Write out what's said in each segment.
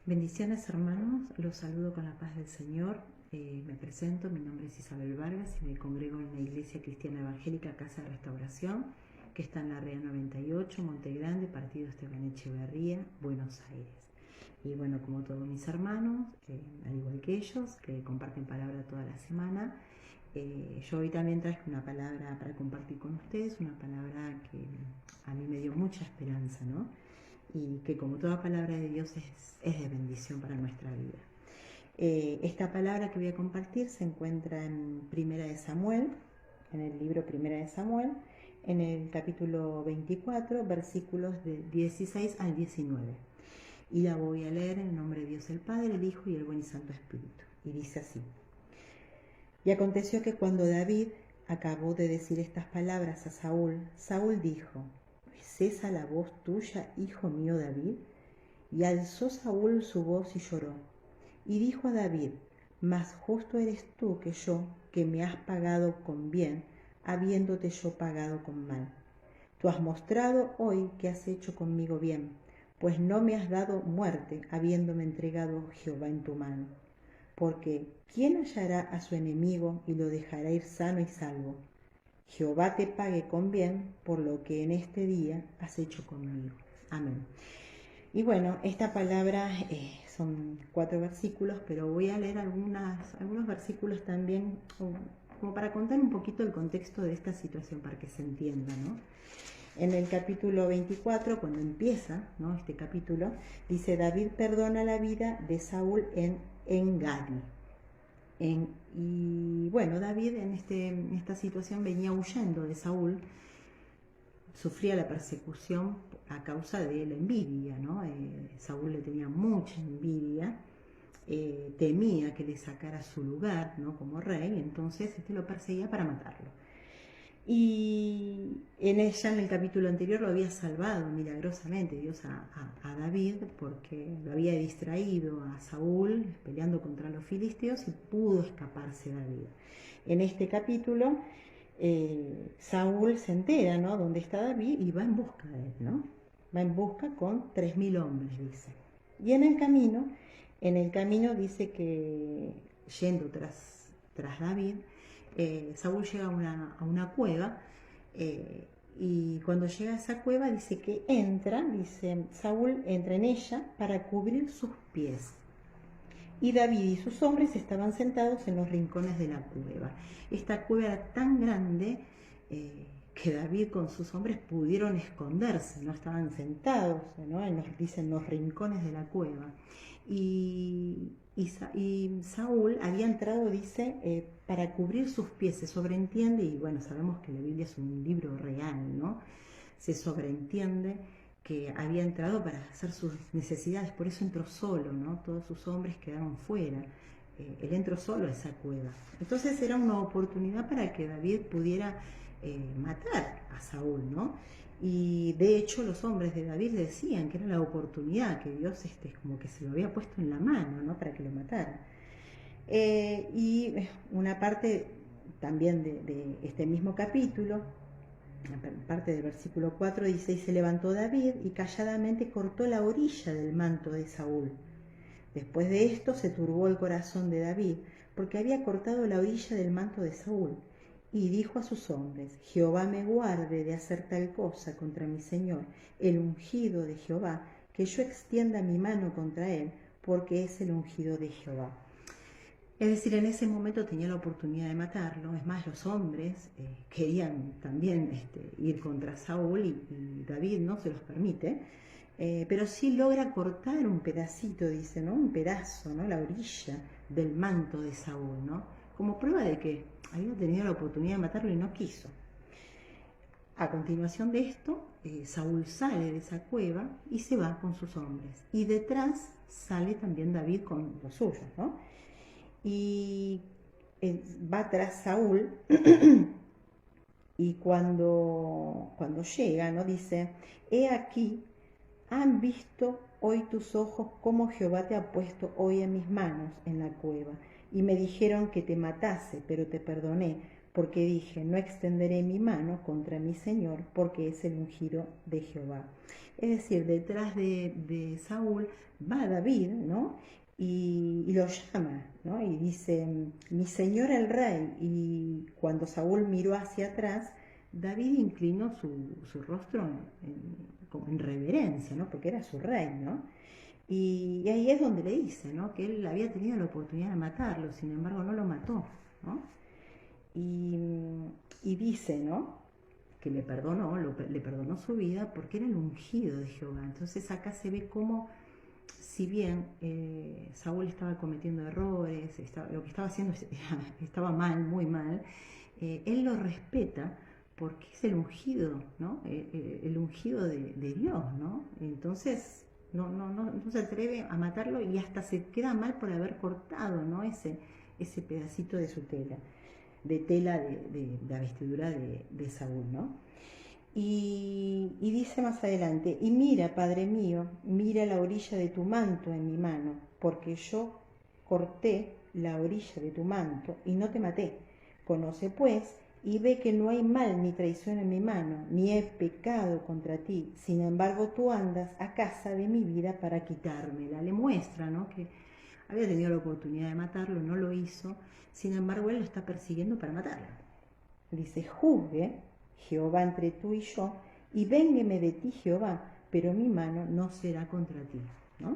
Bendiciones hermanos, los saludo con la paz del Señor. Me presento, mi nombre es Isabel Vargas y me congrego en la Iglesia Cristiana Evangélica Casa de Restauración, que está en la Rea 98, Monte Grande, Partido Esteban Echeverría, Buenos Aires. Y bueno, como todos mis hermanos, al igual que ellos, que comparten palabra toda la semana, yo hoy también traje una palabra para compartir con ustedes, una palabra que a mí me dio mucha esperanza, ¿no? Y que como toda palabra de Dios es de bendición para nuestra vida. Esta palabra que voy a compartir se encuentra en Primera de Samuel, en el libro Primera de Samuel, en el capítulo 24, versículos de 16 al 19. Y la voy a leer en el nombre de Dios el Padre, el Hijo y el Buen y Santo Espíritu. Y dice así: Y aconteció que cuando David acabó de decir estas palabras a Saúl, Saúl dijo: ¿Es esa la voz tuya, hijo mío David? Y alzó Saúl su voz y lloró. Y dijo a David: Más justo eres tú que yo, que me has pagado con bien, habiéndote yo pagado con mal. Tú has mostrado hoy que has hecho conmigo bien, pues no me has dado muerte, habiéndome entregado Jehová en tu mano. Porque ¿quién hallará a su enemigo y lo dejará ir sano y salvo? Jehová te pague con bien por lo que en este día has hecho conmigo. Amén. Y bueno, esta palabra son 4 versículos, pero voy a leer algunos versículos también como para contar un poquito el contexto de esta situación, para que se entienda, ¿no? En el capítulo 24, cuando empieza, ¿no?, este capítulo, dice: David perdona la vida de Saúl en Engadi. Y bueno, David en esta situación venía huyendo de Saúl, sufría la persecución a causa de la envidia, ¿no? Saúl le tenía mucha envidia, temía que le sacara su lugar, ¿no?, como rey, entonces lo perseguía para matarlo. Y en el capítulo anterior lo había salvado milagrosamente Dios a David, porque lo había distraído a Saúl peleando contra los filisteos y pudo escaparse David. En este capítulo Saúl se entera, ¿no?, dónde está David y va en busca de él, ¿no? Va en busca con 3.000 hombres, dice. Y en el camino dice que yendo tras David, Saúl llega a una cueva, y cuando llega a esa cueva dice que Saúl entra en ella para cubrir sus pies. Y David y sus hombres estaban sentados en los rincones de la cueva. Esta cueva era tan grande que David con sus hombres pudieron esconderse, no estaban sentados, ¿no?, en los rincones de la cueva. Y Saúl había entrado, dice, para cubrir sus pies. Se sobreentiende, y bueno, sabemos que la Biblia es un libro real, ¿no? Se sobreentiende que había entrado para hacer sus necesidades, por eso entró solo, ¿no? Todos sus hombres quedaron fuera. Él entró solo a esa cueva. Entonces era una oportunidad para que David pudiera matar a Saúl, ¿no? Y de hecho los hombres de David le decían que era la oportunidad, que Dios como que se lo había puesto en la mano, ¿no?, para que lo matara. Y una parte también de este mismo capítulo, parte del versículo 4, dice: Y se levantó David y calladamente cortó la orilla del manto de Saúl. Después de esto se turbó el corazón de David, porque había cortado la orilla del manto de Saúl. Y dijo a sus hombres: Jehová me guarde de hacer tal cosa contra mi señor, el ungido de Jehová, que yo extienda mi mano contra él, porque es el ungido de Jehová. Es decir, en ese momento tenía la oportunidad de matarlo. Es más, los hombres querían también ir contra Saúl, y David no se los permite, pero sí logra cortar un pedacito, dice, ¿no?, un pedazo, ¿no?, la orilla del manto de Saúl, ¿no?, como prueba de que había tenido la oportunidad de matarlo y no quiso. A continuación de esto, Saúl sale de esa cueva y se va con sus hombres. Y detrás sale también David con los suyos, ¿no? Y va tras Saúl y cuando llega, ¿no?, dice: He aquí, han visto hoy tus ojos cómo Jehová te ha puesto hoy en mis manos en la cueva, y me dijeron que te matase, pero te perdoné, porque dije, no extenderé mi mano contra mi Señor, porque es el ungido de Jehová. Es decir, detrás de Saúl va David, ¿no? Y lo llama, ¿no? Y dice, mi Señor el Rey. Y cuando Saúl miró hacia atrás, David inclinó su rostro como en reverencia, ¿no? Porque era su rey, ¿no? Y ahí es donde le dice, ¿no? Que él había tenido la oportunidad de matarlo, sin embargo no lo mató, ¿no? Y dice, ¿no? Que le perdonó su vida porque era el ungido de Jehová. Entonces acá se ve cómo, si bien Saúl estaba cometiendo errores, lo que estaba haciendo estaba mal, muy mal, él lo respeta porque es el ungido, ¿no? El ungido de Dios, ¿no? Entonces no se atreve a matarlo y hasta se queda mal por haber cortado, ¿no? Ese pedacito de su tela, de la vestidura de Saúl, ¿no? Y dice más adelante, y mira, Padre mío, mira la orilla de tu manto en mi mano, porque yo corté la orilla de tu manto y no te maté. Conoce pues y ve que no hay mal ni traición en mi mano, ni he pecado contra ti. Sin embargo, tú andas a casa de mi vida para quitármela. Le muestra, ¿no? Que había tenido la oportunidad de matarlo, no lo hizo. Sin embargo, él lo está persiguiendo para matarlo. Dice, juzgue Jehová entre tú y yo, y véngueme de ti Jehová, pero mi mano no será contra ti, ¿no?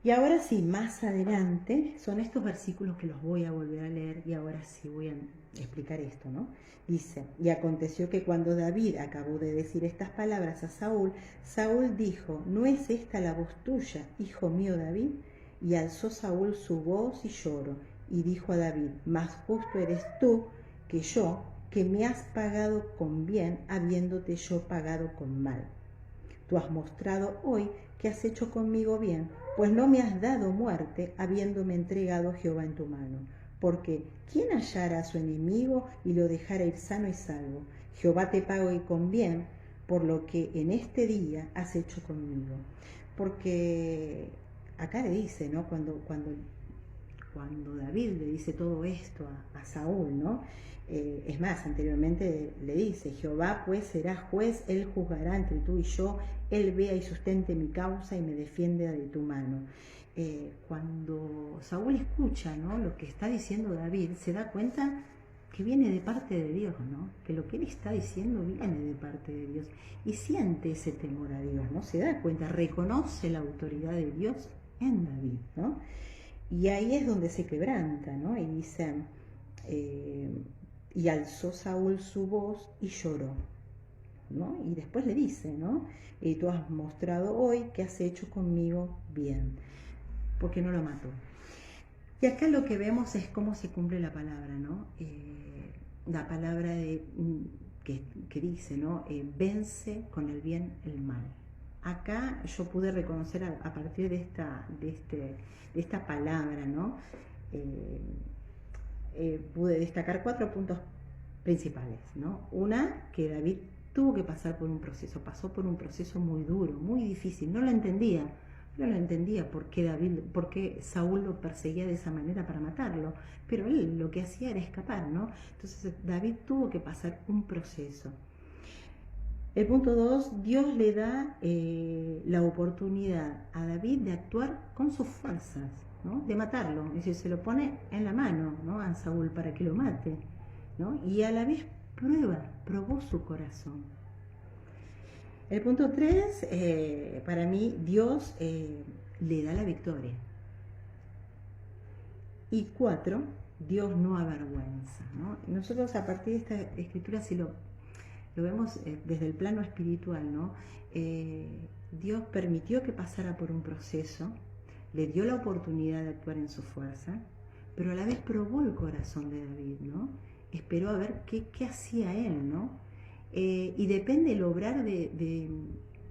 Y ahora sí, más adelante, son estos versículos que los voy a volver a leer y ahora sí voy a explicar esto, ¿no? Dice, y aconteció que cuando David acabó de decir estas palabras a Saúl, Saúl dijo, ¿no es esta la voz tuya, hijo mío David? Y alzó Saúl su voz y lloró, y dijo a David, más justo eres tú que yo, que me has pagado con bien, habiéndote yo pagado con mal. Tú has mostrado hoy que has hecho conmigo bien, pues no me has dado muerte, habiéndome entregado Jehová en tu mano. Porque ¿quién hallara a su enemigo y lo dejara ir sano y salvo? Jehová te pague con bien por lo que en este día has hecho conmigo. Porque acá le dice, ¿no? Cuando David le dice todo esto a Saúl, ¿no? Es más, anteriormente le dice, Jehová pues será juez, él juzgará entre tú y yo, él vea y sustente mi causa y me defienda de tu mano. Cuando Saúl escucha, ¿no? Lo que está diciendo David, se da cuenta que viene de parte de Dios, ¿no? Que lo que él está diciendo viene de parte de Dios y siente ese temor a Dios, ¿no? Se da cuenta, reconoce la autoridad de Dios en David, ¿no? Y ahí es donde se quebranta, ¿no? Y dice, y alzó Saúl su voz y lloró, ¿no? Y después le dice, ¿no? Y tú has mostrado hoy que has hecho conmigo bien, porque no lo mató. Y acá lo que vemos es cómo se cumple la palabra, ¿no? La palabra que dice, ¿no? Vence con el bien el mal. Acá yo pude reconocer a partir de esta palabra, ¿no? Pude destacar 4 puntos principales, ¿no? Una, que David tuvo que pasar por un proceso, pasó por un proceso muy duro, muy difícil, no lo entendía por qué Saúl lo perseguía de esa manera para matarlo, pero él lo que hacía era escapar, ¿no? Entonces David tuvo que pasar un proceso. El punto 2, Dios le da la oportunidad a David de actuar con sus fuerzas, ¿no? De matarlo, es decir, se lo pone en la mano, ¿no? A Saúl para que lo mate, ¿no? Y a la vez probó su corazón. El punto 3, para mí, Dios le da la victoria. Y 4, Dios no avergüenza, ¿no? Nosotros a partir de esta escritura, si lo vemos desde el plano espiritual, ¿no? Dios permitió que pasara por un proceso, le dio la oportunidad de actuar en su fuerza, pero a la vez probó el corazón de David, ¿no? Esperó a ver qué hacía él, ¿no? Y depende del obrar de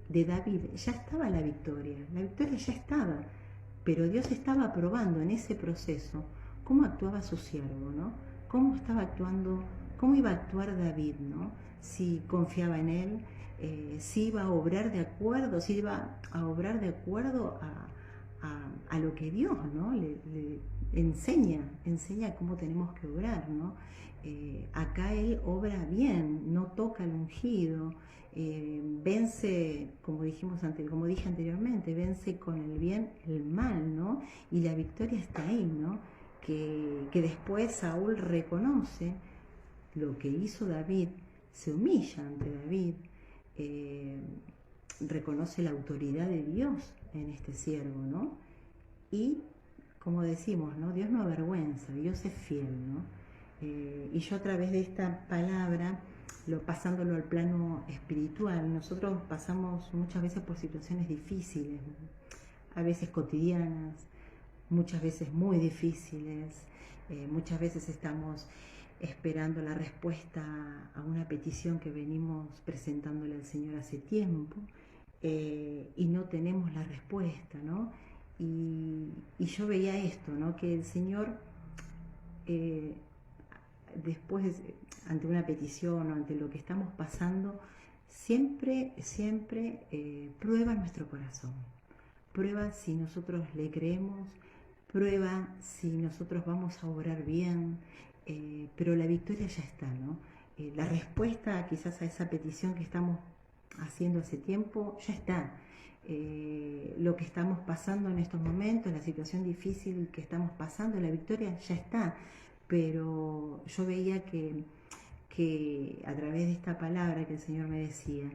David, ya estaba la victoria ya estaba, pero Dios estaba probando en ese proceso cómo actuaba su siervo, ¿no? Cómo estaba actuando, cómo iba a actuar David, ¿no? Si confiaba en él, si iba a obrar de acuerdo, si iba a obrar de acuerdo a lo que Dios, ¿no? le enseña cómo tenemos que obrar, ¿no? Acá Él obra bien, no toca al ungido, vence, como dije anteriormente, vence con el bien el mal, ¿no? Y la victoria está ahí, ¿no? Que después Saúl reconoce lo que hizo David, se humilla ante David, reconoce la autoridad de Dios en este siervo, ¿no? Y como decimos, ¿no? Dios no avergüenza, Dios es fiel, ¿no? Y yo a través de esta palabra, pasándolo al plano espiritual, nosotros pasamos muchas veces por situaciones difíciles, a veces cotidianas, muchas veces muy difíciles, muchas veces estamos esperando la respuesta a una petición que venimos presentándole al Señor hace tiempo, y no tenemos la respuesta, ¿no? Y yo veía esto, ¿no? Que el Señor, después, ante una petición o ante lo que estamos pasando, siempre prueba nuestro corazón, prueba si nosotros le creemos, prueba si nosotros vamos a obrar bien, pero la victoria ya está, ¿no? La respuesta quizás a esa petición que estamos haciendo hace tiempo ya está. Lo que estamos pasando en estos momentos, la situación difícil que estamos pasando, la victoria ya está. Pero yo veía que a través de esta palabra que el Señor me decía,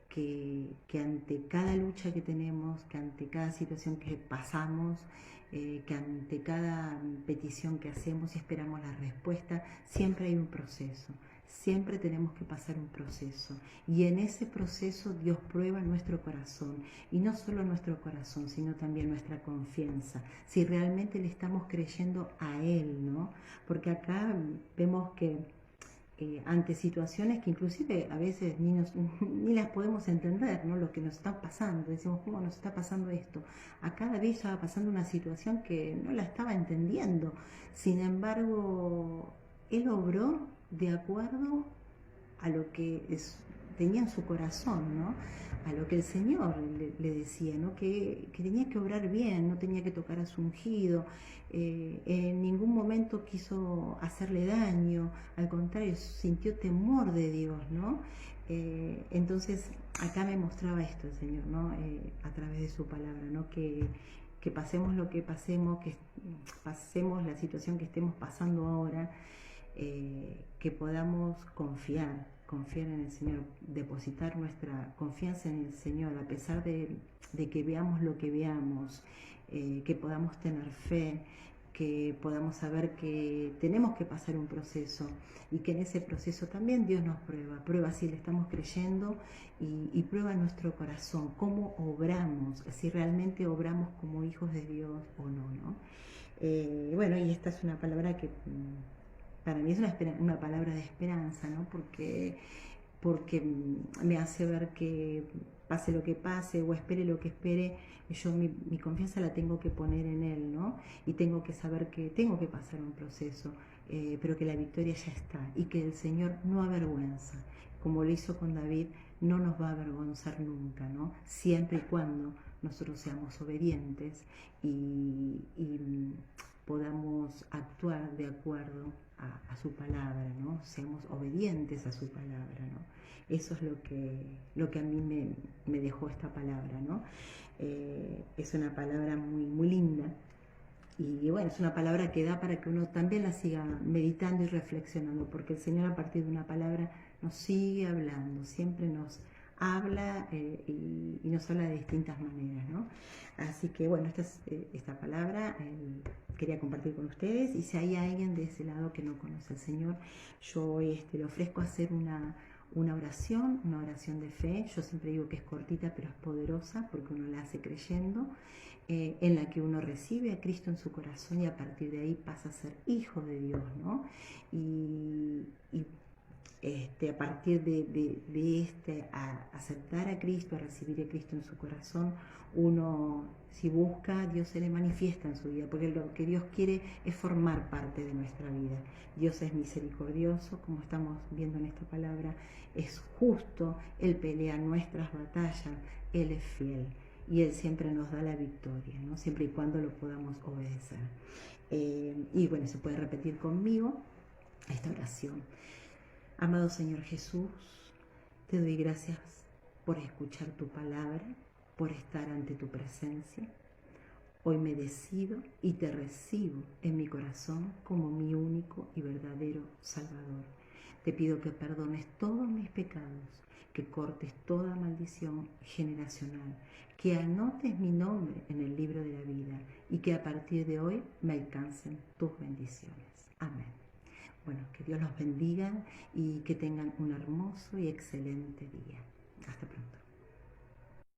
que ante cada lucha que tenemos, que ante cada situación que pasamos, que ante cada petición que hacemos y esperamos la respuesta, siempre hay un proceso. Siempre tenemos que pasar un proceso, y en ese proceso Dios prueba nuestro corazón, y no solo nuestro corazón, sino también nuestra confianza, si realmente le estamos creyendo a Él, ¿no? Porque acá vemos que ante situaciones que inclusive a veces ni las podemos entender, ¿no? Lo que nos está pasando, decimos, ¿cómo nos está pasando esto? Acá David estaba pasando una situación que no la estaba entendiendo, sin embargo, él obró de acuerdo a lo que tenía en su corazón, ¿no? A lo que el Señor le decía, ¿no? Que tenía que obrar bien, no tenía que tocar a su ungido, en ningún momento quiso hacerle daño, al contrario, sintió temor de Dios, ¿no? Entonces, acá me mostraba esto el Señor, ¿no? A través de su palabra, ¿no? Que pasemos lo que pasemos, que pasemos la situación que estemos pasando ahora, que podamos confiar en el Señor, depositar nuestra confianza en el Señor, a pesar de que veamos lo que veamos, que podamos tener fe, que podamos saber que tenemos que pasar un proceso, y que en ese proceso también Dios nos prueba si le estamos creyendo, y prueba nuestro corazón, cómo obramos, si realmente obramos como hijos de Dios o no, ¿no? Bueno, y esta es una palabra que para mí es una palabra de esperanza, ¿no? Porque me hace ver que pase lo que pase o espere lo que espere, yo mi confianza la tengo que poner en Él, ¿no? Y tengo que saber que tengo que pasar un proceso, pero que la victoria ya está, y que el Señor no avergüenza, como lo hizo con David, no nos va a avergonzar nunca, ¿no? Siempre y cuando nosotros seamos obedientes y podamos actuar de acuerdo a su palabra, ¿no? Seamos obedientes a su palabra, ¿no? Eso es lo que a mí me dejó esta palabra, ¿no? Es una palabra muy, muy linda, y bueno, es una palabra que da para que uno también la siga meditando y reflexionando, porque el Señor a partir de una palabra nos sigue hablando, siempre nos habla, y nos habla de distintas maneras, ¿no? Así que bueno, esta palabra quería compartir con ustedes, y si hay alguien de ese lado que no conoce al Señor, yo le ofrezco hacer una oración de fe. Yo siempre digo que es cortita, pero es poderosa, porque uno la hace creyendo, en la que uno recibe a Cristo en su corazón, y a partir de ahí pasa a ser hijo de Dios, ¿no? Y a partir de aceptar a Cristo, a recibir a Cristo en su corazón, uno, si busca, Dios se le manifiesta en su vida, porque lo que Dios quiere es formar parte de nuestra vida. Dios es misericordioso, como estamos viendo en esta palabra, es justo, Él pelea nuestras batallas, Él es fiel. y Él siempre nos da la victoria, ¿no? Siempre y cuando lo podamos obedecer. Y bueno, se puede repetir conmigo esta oración. Amado Señor Jesús, te doy gracias por escuchar tu palabra, por estar ante tu presencia. Hoy me decido y te recibo en mi corazón como mi único y verdadero Salvador. Te pido que perdones todos mis pecados, que cortes toda maldición generacional, que anotes mi nombre en el libro de la vida y que a partir de hoy me alcancen tus bendiciones. Amén. Bueno, que Dios los bendiga y que tengan un hermoso y excelente día.